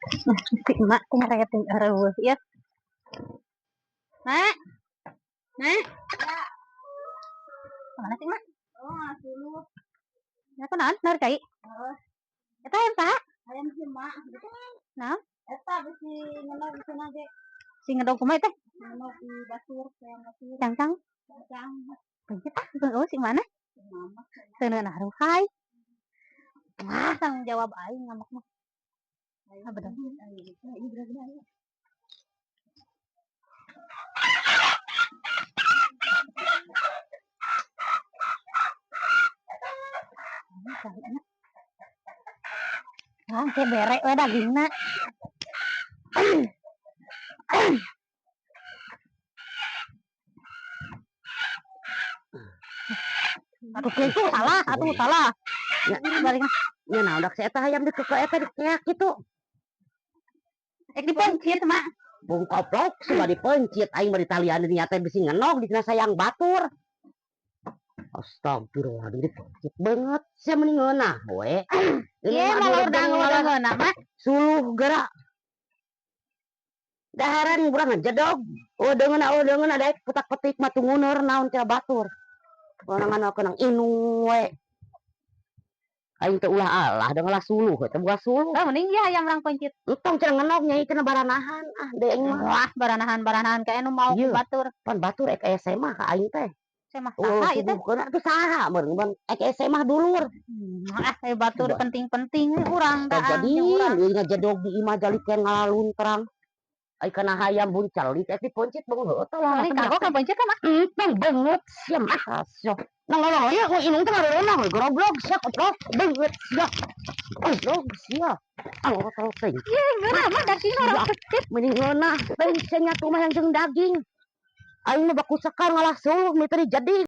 Si mak pengeretin areueuh ya. Mak. Mak. Mana sih mak? Oh, ngasih lu. Ya kunaon? Naon cai? Eta ayam saha? Ayam si mak. Naon? Eta bisi ngeunah cenah ge. Si ngedog kumaha teh? Ngeunah di batur, sayang batur. Cangcang. Cangcang. Beungeut ah, beungeut si mana? Mama. Teu neunah ruhai. Wah, tanggung jawab aing ngamak mah. Ah, bener. Ini bener-bener. Ah, kayak berek we dagingna. Aduh, itu salah, atuh salah. Ya, balik. Ya nah, udah saya hayam di keke eta dikeak kitu. Dipencit, mak. Bung koplok sudah dipencit aing mah ditalian nya teh bisi ngenog dina sayang batur. Astagfirullahaladzim, dipencit banget. Sia mending ngeunah we. Ieu mah udah ngeunah mah suluh gerak. Daharan urang jedog. Deungeun ada putak-petik mah tunguneur naon teh batur. Orang kenang inu we. Aing teh ulah alah da ngalah suluh teh buah suluh. Mending ya hayam urang pencit. Entong cenah ngenog nyai cenah baranahan deeng mah. Wah, baranahan kae nu mau ku batur. Pan batur ek SMA ka aing teh. SMA saha ieu teh? Keuna teh saha meureun ek SMA dulur. Batur penting-penting urang da. Jadi ieu jedog di imah jalikeun ngalalun terang. Ai kana hayam buncal lik ati poncit beungeut tah lah kagok ka poncit mah. Entong beungeut sia mah asyo. Nang ya ku inung teh ngareunah we goblok sia koplok beungeut sia. Goblok sia. Alo tau teh. Ye ngeunah mah daging orang pecit mending ngeunah teh nya tuh mah yang jeung daging. Aing mah baku sekar ngalah suluh meuy teh jadi